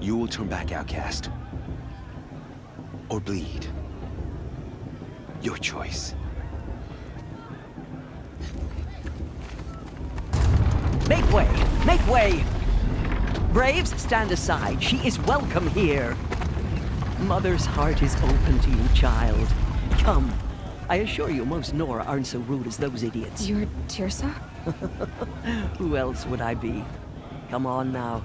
You will turn back outcast. Or bleed. Your choice. Make way! Make way! Braves, stand aside. She is welcome here. Mother's heart is open to you, child. Come. I assure you, most Nora aren't so rude as those idiots. You're Tirsa? Who else would I be? Come on now.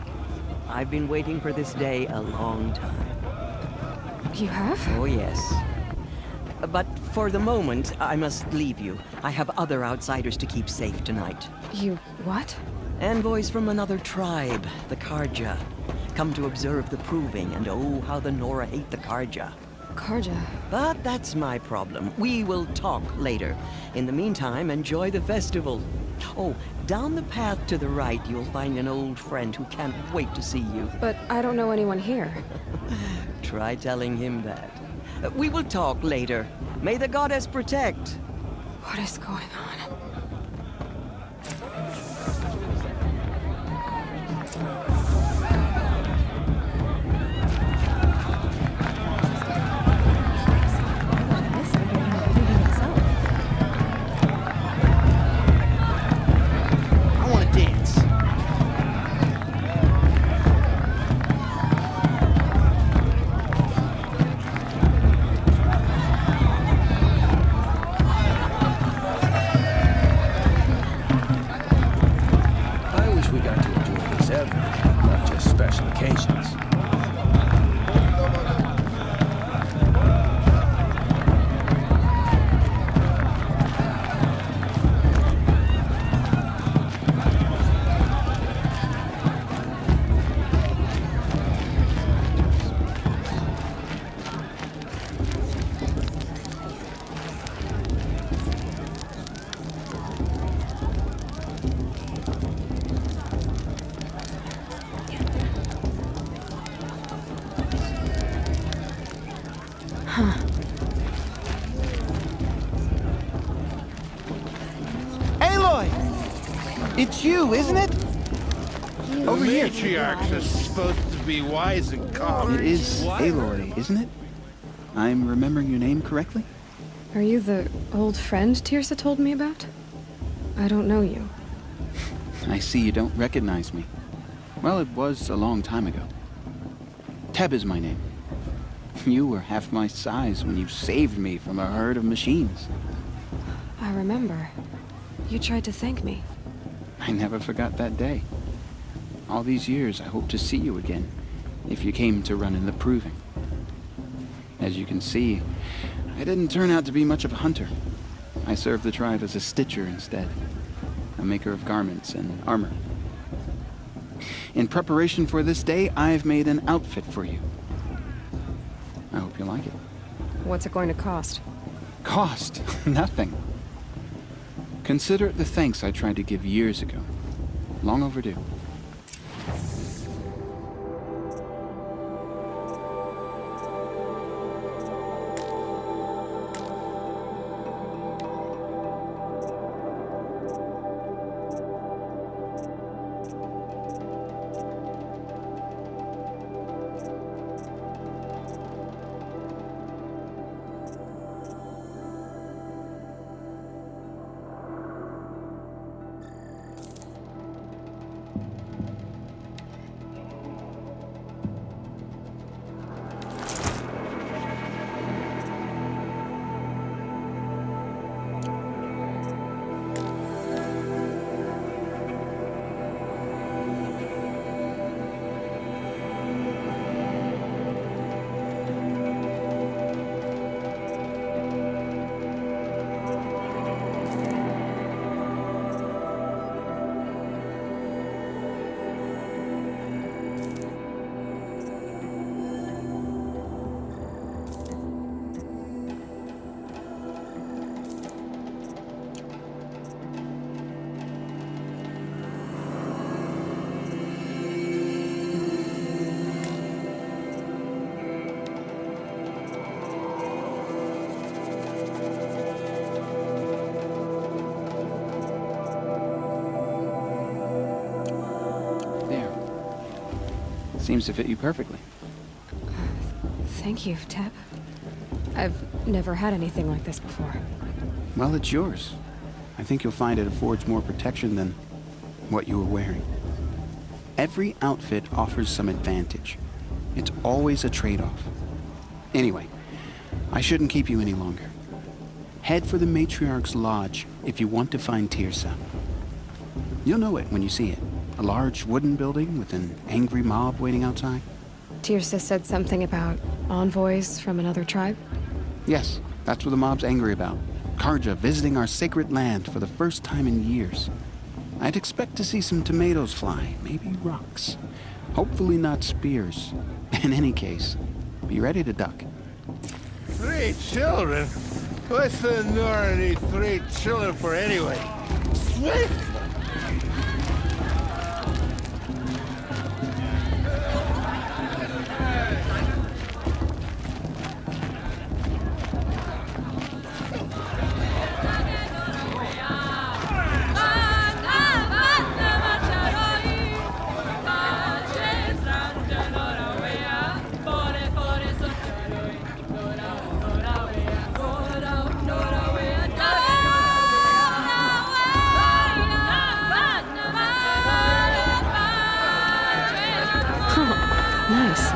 I've been waiting for this day a long time. You have? Oh, yes. But for the moment, I must leave you. I have other outsiders to keep safe tonight. You what? Envoys from another tribe, the Karja. Come to observe the proving, and oh, how the Nora hate the Karja. Karja. But that's my problem. We will talk later. In the meantime, enjoy the festival. Oh, down the path to the right, you'll find an old friend who can't wait to see you. But I don't know anyone here. Try telling him that. We will talk later. May the goddess protect. What is going on? I want to dance. I wish we got to enjoy this ever, not just special occasions. Aloy! It's you, isn't it? Over here. Matriarchs are supposed to be wise and calm. It is Aloy, isn't it? I'm remembering your name correctly? Are you the old friend Tirsa told me about? I don't know you. I see you don't recognize me. Well, it was a long time ago. Teb is my name. You were half my size when you saved me from a herd of machines. I remember. You tried to thank me. I never forgot that day. All these years, I hope to see you again, if you came to run in the proving. As you can see, I didn't turn out to be much of a hunter. I served the tribe as a stitcher instead, a maker of garments and armor. In preparation for this day, I've made an outfit for you. I hope you like it. What's it going to cost? Cost? Nothing. Consider it the thanks I tried to give years ago. Long overdue. Seems to fit you perfectly. Thank you, Tep. I've never had anything like this before. Well, it's yours. I think you'll find it affords more protection than what you were wearing. Every outfit offers some advantage. It's always a trade-off. Anyway, I shouldn't keep you any longer. Head for the Matriarch's Lodge if you want to find Tirsa. You'll know it when you see it. A large wooden building with an angry mob waiting outside. Tirsa said something about envoys from another tribe? Yes, that's what the mob's angry about. Karja visiting our sacred land for the first time in years. I'd expect to see some tomatoes fly, maybe rocks. Hopefully not spears. In any case, be ready to duck. 3 children? What's the Nora need 3 children for anyway? Swift! Nice.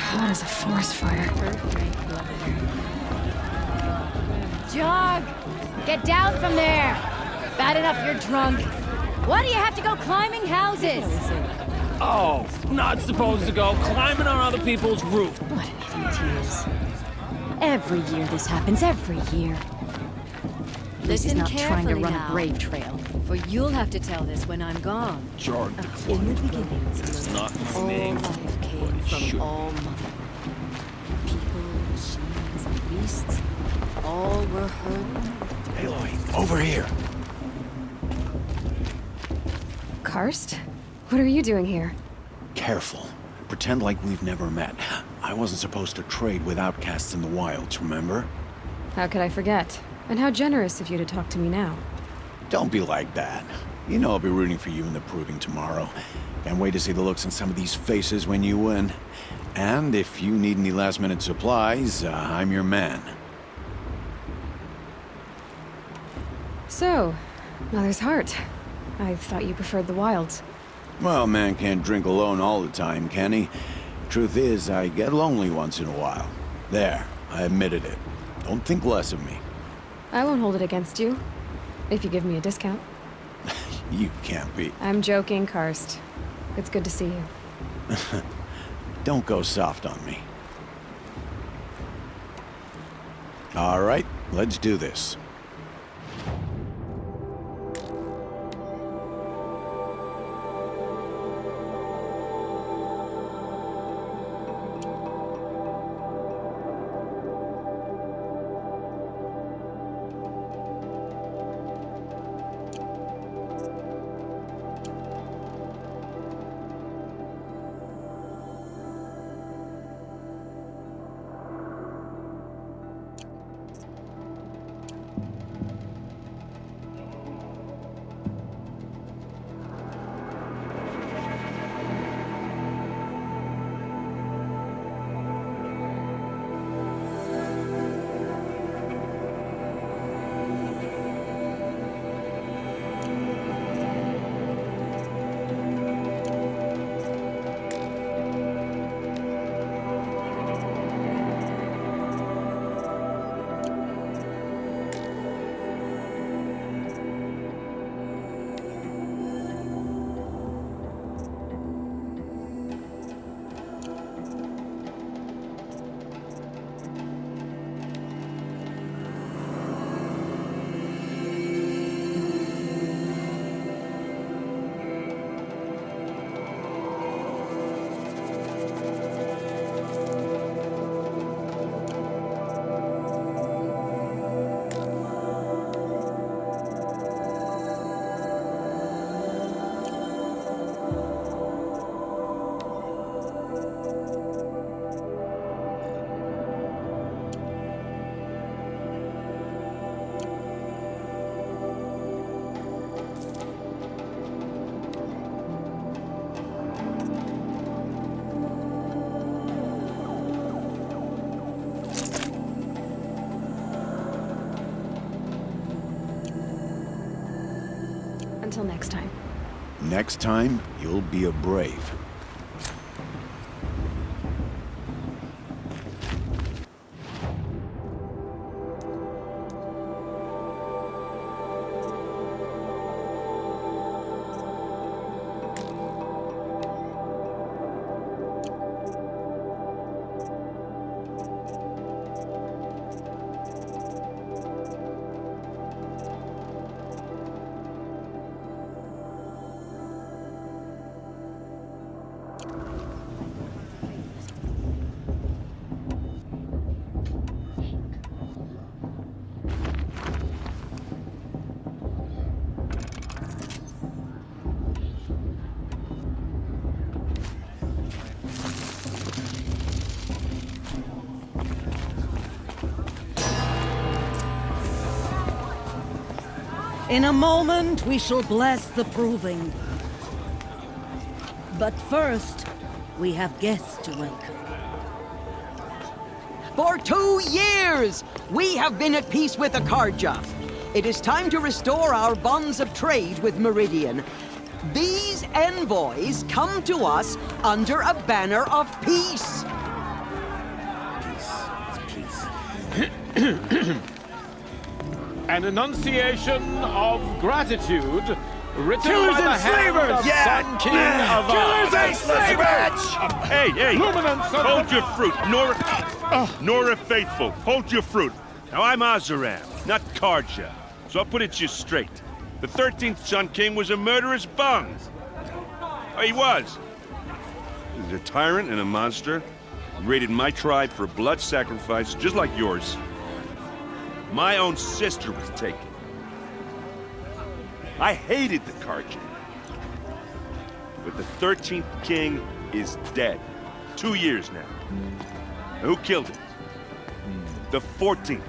Hot as a forest fire. Jog! Get down from there! Bad enough you're drunk. Why do you have to go climbing houses? Oh, not supposed to go climbing on other people's roof. What an idiot he is. Every year this happens, every year. This is Listen not trying to carefully run now. a brave trail. For you'll have to tell this when I'm gone. Jordan, In the beginnings, not his all name. life came should. from all mother. People, machines, and beasts, all were her. Aloy, over here. Karst? What are you doing here? Careful. Pretend like we've never met. I wasn't supposed to trade with outcasts in the wilds, remember? How could I forget? And how generous of you to talk to me now. Don't be like that. You know I'll be rooting for you in the proving tomorrow. Can't wait to see the looks on some of these faces when you win. And if you need any last-minute supplies, I'm your man. So, Mother's Heart. I thought you preferred the wilds. Well, man can't drink alone all the time, can he? Truth is, I get lonely once in a while. There, I admitted it. Don't think less of me. I won't hold it against you. If you give me a discount. You can't be. I'm joking, Karst. It's good to see you. Don't go soft on me. All right, let's do this. Until next time. Next time, you'll be a brave. In a moment, we shall bless the proving. But first, we have guests to welcome. For 2 years, we have been at peace with Akarja. It is time to restore our bonds of trade with Meridian. These envoys come to us under a banner of peace. An enunciation of gratitude written Killers by the and hand slavers! of Yeah! Sun King of Killers and slavers! Hey! Luminance of Hold your fruit, Nora Faithful. Hold your fruit. Now I'm Azaram, not Karja, so I'll put it to you straight. The 13th Sun King was a murderous bung. Oh, he was. He was a tyrant and a monster. He raided my tribe for blood sacrifice, just like yours. My own sister was taken. I hated the Karja. But the 13th king is dead. 2 years now. And who killed him? The 14th.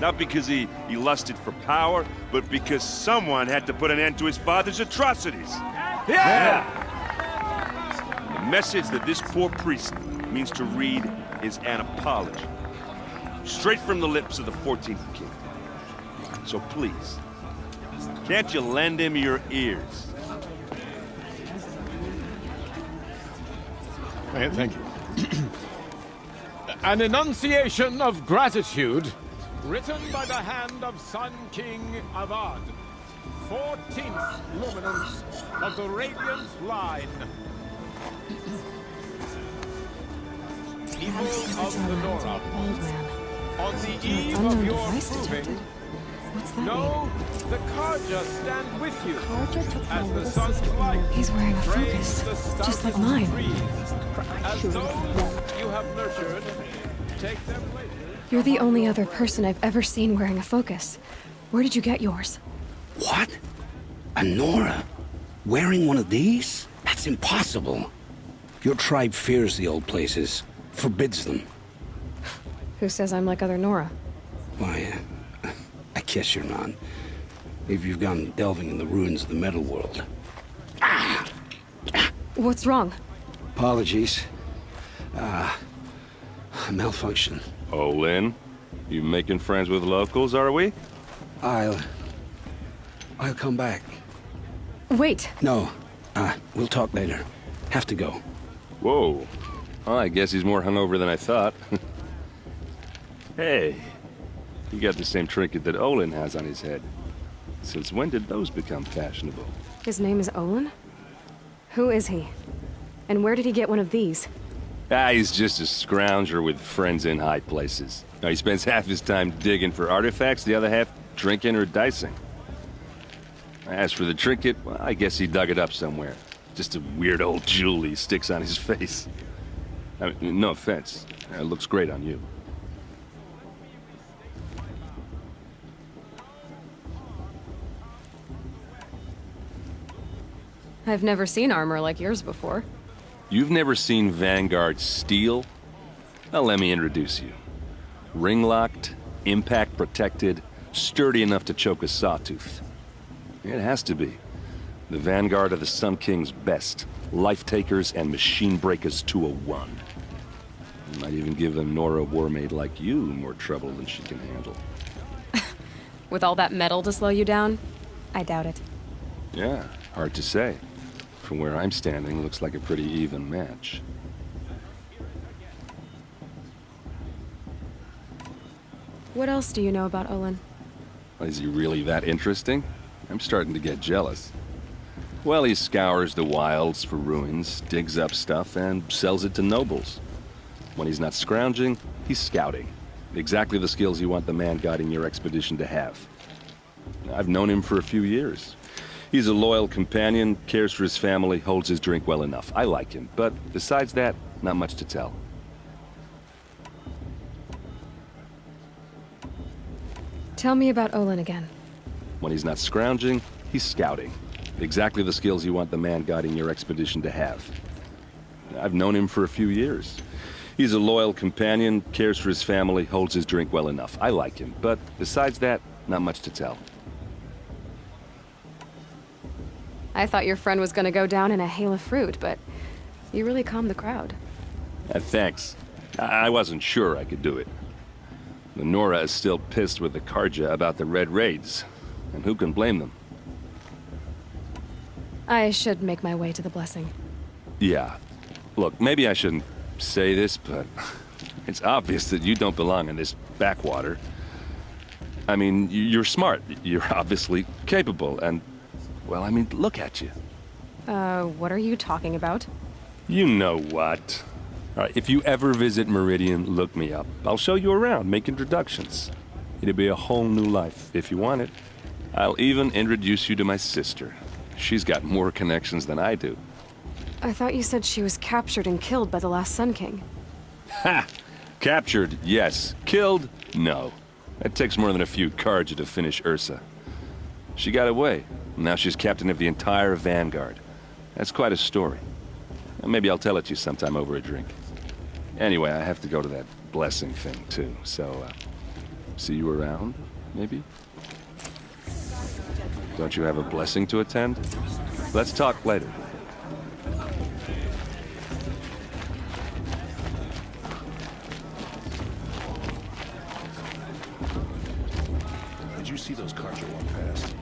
Not because he lusted for power, but because someone had to put an end to his father's atrocities. Yeah! The message that this poor priest means to read is an apology. Straight from the lips of the 14th king. So please, can't you lend him your ears? Thank you. An enunciation of gratitude written by the hand of Sun King Avad, 14th luminance of the Radiant Line. People of the Nora, Old man. on the An eve of unknown your device proving, detected. What's that mean? know the Karja stand with you Karja took as my the little sun's sister. light He's wearing a drains focus, the just like stoutest mine. trees. As those you have nurtured take their places. You're the only other person I've ever seen wearing a focus. Where did you get yours? What? A Nora? Wearing one of these? That's impossible. Your tribe fears the old places, forbids them. Who says I'm like other Nora? Why, I guess you're not. If you've gone delving in the ruins of the metal world. What's wrong? Apologies. A malfunction. Oh, Lynn, you making friends with locals, are we? I'll come back. Wait. No, we'll talk later. Have to go. Whoa. Well, I guess he's more hungover than I thought. Hey, you got the same trinket that Olin has on his head. Since when did those become fashionable? His name is Olin? Who is he? And where did he get one of these? He's just a scrounger with friends in high places. Now, he spends half his time digging for artifacts, the other half drinking or dicing. As for the trinket, well, I guess he dug it up somewhere. Just a weird old jewel he sticks on his face. I mean, no offense. It looks great on you. I've never seen armor like yours before. You've never seen Vanguard steel? Well, let me introduce you. Ring-locked, impact-protected, sturdy enough to choke a sawtooth. It has to be. The Vanguard of the Sun King's best. Life-takers and machine-breakers to a one. Might even give a Nora warmaid like you more trouble than she can handle. With all that metal to slow you down? I doubt it. Yeah, hard to say. From where I'm standing, looks like a pretty even match. What else do you know about Olin? Is he really that interesting? I'm starting to get jealous. Well, he scours the wilds for ruins, digs up stuff, and sells it to nobles. When he's not scrounging, he's scouting. Exactly the skills you want the man guiding your expedition to have. I've known him for a few years. He's a loyal companion, cares for his family, holds his drink well enough. I like him, but besides that, not much to tell. Tell me about Olin again. When he's not scrounging, he's scouting. Exactly the skills you want the man guiding your expedition to have. I've known him for a few years. He's a loyal companion, cares for his family, holds his drink well enough. I like him, but besides that, not much to tell. I thought your friend was gonna go down in a hail of fruit, but you really calmed the crowd. Thanks. I wasn't sure I could do it. The Nora is still pissed with the Karja about the Red Raids, and who can blame them? I should make my way to the blessing. Yeah. Look, maybe I shouldn't say this, but it's obvious that you don't belong in this backwater. I mean, you're smart. You're obviously capable, and, well, I mean, look at you. What are you talking about? You know what. All right, if you ever visit Meridian, look me up. I'll show you around, make introductions. It'll be a whole new life, if you want it. I'll even introduce you to my sister. She's got more connections than I do. I thought you said she was captured and killed by the last Sun King. Ha! Captured, yes. Killed, no. It takes more than a few Karja to finish Ursa. She got away. Now she's captain of the entire Vanguard. That's quite a story. Maybe I'll tell it to you sometime over a drink. Anyway, I have to go to that blessing thing, too. So, see you around, maybe? Don't you have a blessing to attend? Let's talk later. Did you see those cars that walk past?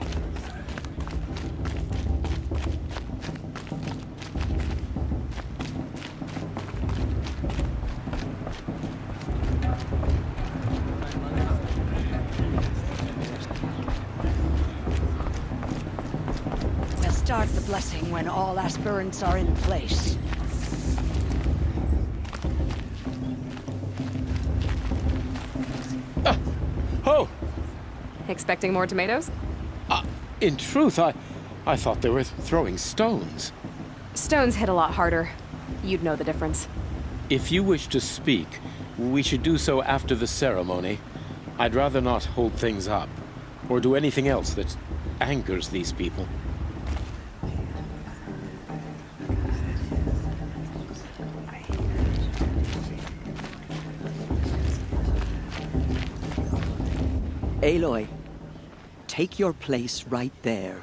We'll start the blessing when all aspirants are in place. Oh! Expecting more tomatoes? In truth, I thought they were throwing stones. Stones hit a lot harder. You'd know the difference. If you wish to speak, we should do so after the ceremony. I'd rather not hold things up, or do anything else that angers these people. Aloy, take your place right there.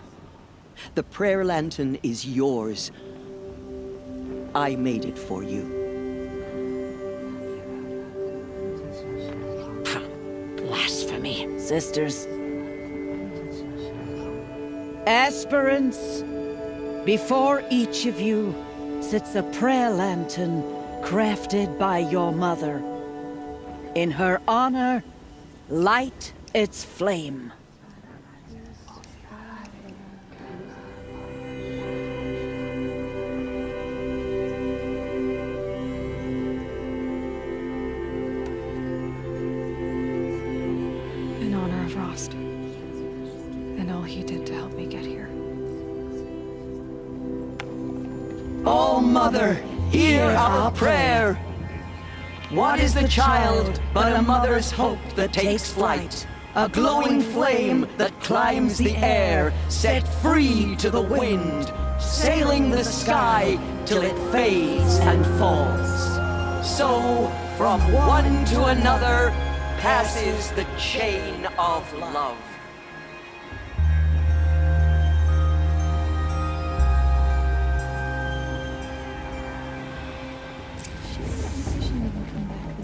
The prayer lantern is yours. I made it for you. Blasphemy, sisters. Aspirants, before each of you sits a prayer lantern crafted by your mother. In her honor, light its flame. In honor of Rost. And all he did to help me get here. Oh, Mother, hear our prayer. What is the child but a mother's hope that takes flight? A glowing flame that climbs the air, set free to the wind, sailing the sky till it fades and falls. So, from one to another, passes the chain of love.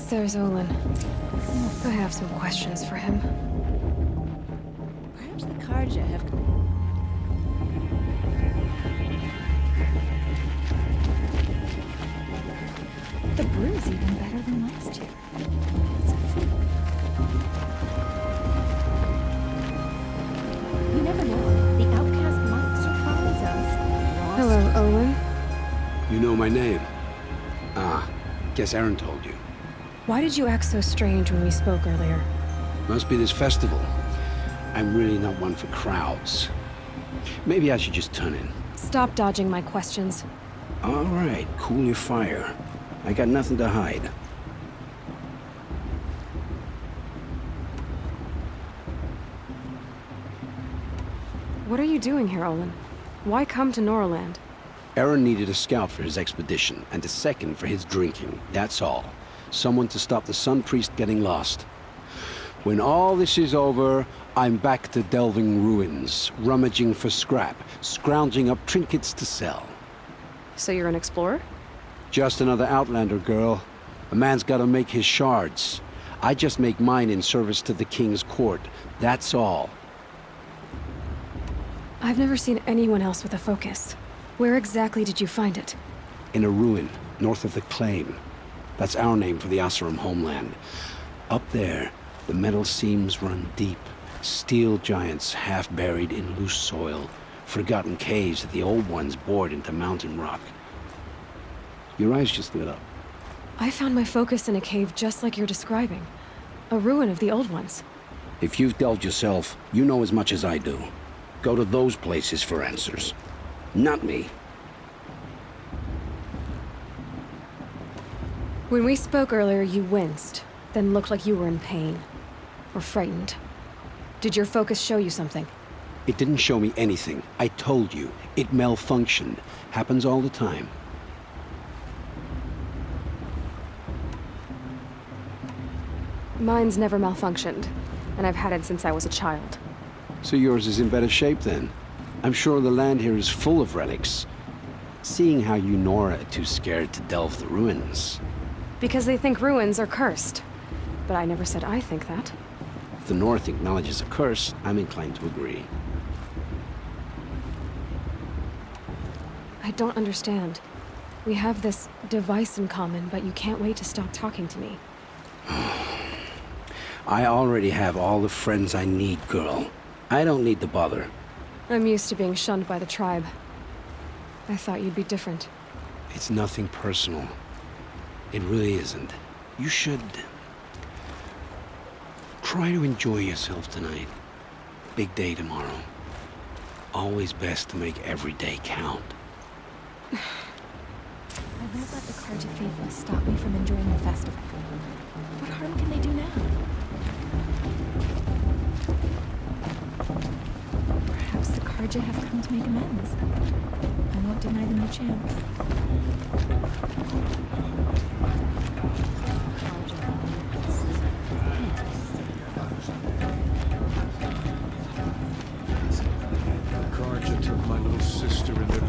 There's Olin. I have some questions for him. Karja have... The brew's even better than last year. You never know. The outcast might surprise us. Hello, Olin. You know my name? Ah, guess Aaron told you. Why did you act so strange when we spoke earlier? Must be this festival. I'm really not one for crowds. Maybe I should just turn in. Stop dodging my questions. All right, cool your fire. I got nothing to hide. What are you doing here, Olin? Why come to Norland? Aaron needed a scout for his expedition, and a second for his drinking. That's all. Someone to stop the Sun Priest getting lost. When all this is over, I'm back to delving ruins, rummaging for scrap, scrounging up trinkets to sell. So you're an explorer? Just another Outlander, girl. A man's gotta make his shards. I just make mine in service to the King's court. That's all. I've never seen anyone else with a focus. Where exactly did you find it? In a ruin, north of the Claim. That's our name for the Oseram homeland. Up there, the metal seams run deep. Steel giants half buried in loose soil. Forgotten caves that the old ones bored into mountain rock. Your eyes just lit up. I found my focus in a cave just like you're describing. A ruin of the old ones. If you've delved yourself, you know as much as I do. Go to those places for answers. Not me. When we spoke earlier, you winced, then looked like you were in pain. Or frightened. Did your focus show you something? It didn't show me anything. I told you. It malfunctioned. Happens all the time. Mine's never malfunctioned, and I've had it since I was a child. So yours is in better shape then. I'm sure the land here is full of relics. Seeing how you Nora are too scared to delve the ruins. Because they think ruins are cursed. But I never said I think that. If the North acknowledges a curse, I'm inclined to agree. I don't understand. We have this device in common, but you can't wait to stop talking to me. I already have all the friends I need, girl. I don't need the bother. I'm used to being shunned by the tribe. I thought you'd be different. It's nothing personal. It really isn't. You should... try to enjoy yourself tonight. Big day tomorrow. Always best to make every day count. I won't let the Karja faithful stop me from enjoying the festival. What harm can they do now? Perhaps the Karja have come to make amends. I won't deny them the chance. Karja took my little sister in their...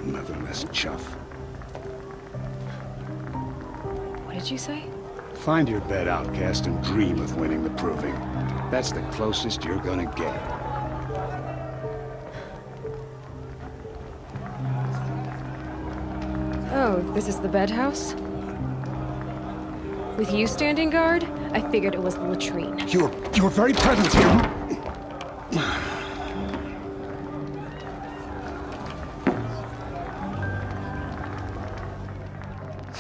Motherless chuff. What did you say? Find your bed, outcast, and dream of winning the proving. That's the closest you're gonna get. Oh, this is the bedhouse? With you standing guard, I figured it was the latrine. Your very presence here...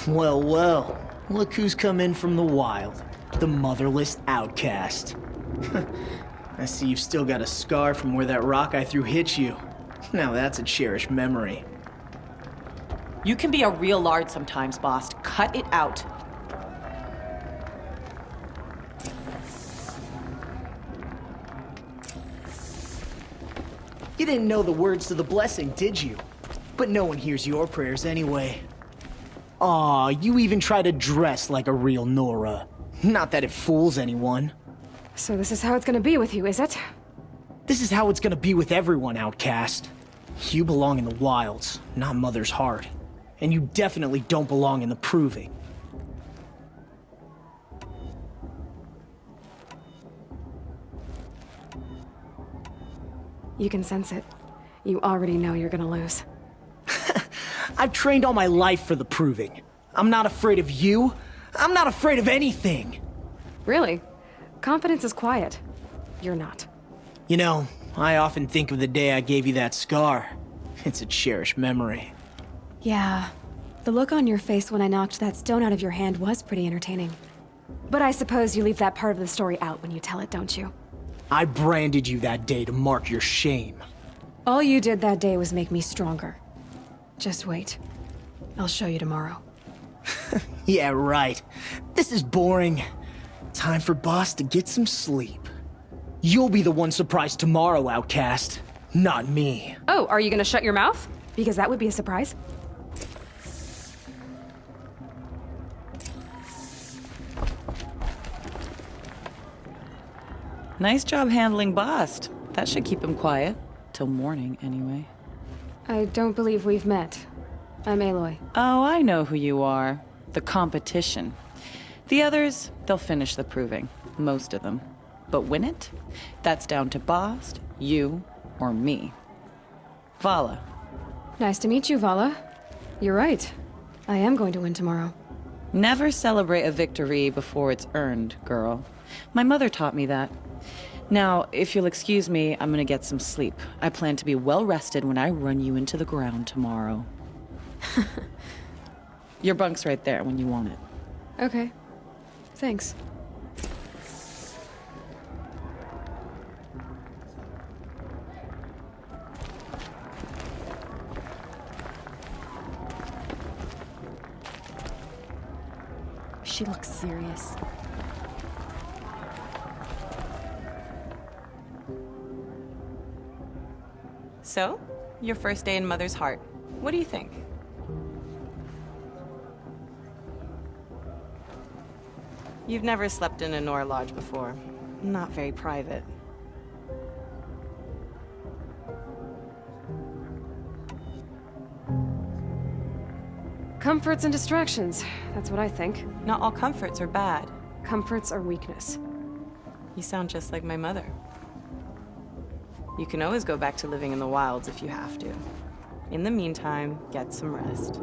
Well, well. Look who's come in from the wild. The motherless outcast. I see you've still got a scar from where that rock I threw hit you. Now that's a cherished memory. You can be a real lard sometimes, boss. Cut it out. You didn't know the words to the blessing, did you? But no one hears your prayers anyway. Aw, you even try to dress like a real Nora. Not that it fools anyone. So this is how it's gonna be with you, is it? This is how it's gonna be with everyone, Outcast. You belong in the wilds, not Mother's heart. And you definitely don't belong in the proving. You can sense it. You already know you're gonna lose. I've trained all my life for the proving. I'm not afraid of you. I'm not afraid of anything. Really? Confidence is quiet. You're not. You know, I often think of the day I gave you that scar. It's a cherished memory. Yeah. The look on your face when I knocked that stone out of your hand was pretty entertaining. But I suppose you leave that part of the story out when you tell it, don't you? I branded you that day to mark your shame. All you did that day was make me stronger. Just wait. I'll show you tomorrow. Yeah, right. This is boring. Time for Boss to get some sleep. You'll be the one surprised tomorrow, Outcast. Not me. Oh, are you gonna shut your mouth? Because that would be a surprise. Nice job handling Bast. That should keep him quiet. Till morning, anyway. I don't believe we've met. I'm Aloy. Oh, I know who you are. The competition. The others, they'll finish the proving. Most of them. But win it? That's down to Bast, you, or me. Vala. Nice to meet you, Vala. You're right. I am going to win tomorrow. Never celebrate a victory before it's earned, girl. My mother taught me that. Now, if you'll excuse me, I'm gonna get some sleep. I plan to be well rested when I run you into the ground tomorrow. Your bunk's right there when you want it. Okay. Thanks. She looks serious. So, your first day in Mother's heart. What do you think? You've never slept in a Nora lodge before. Not very private. Comforts and distractions. That's what I think. Not all comforts are bad. Comforts are weakness. You sound just like my mother. You can always go back to living in the wilds if you have to. In the meantime, get some rest.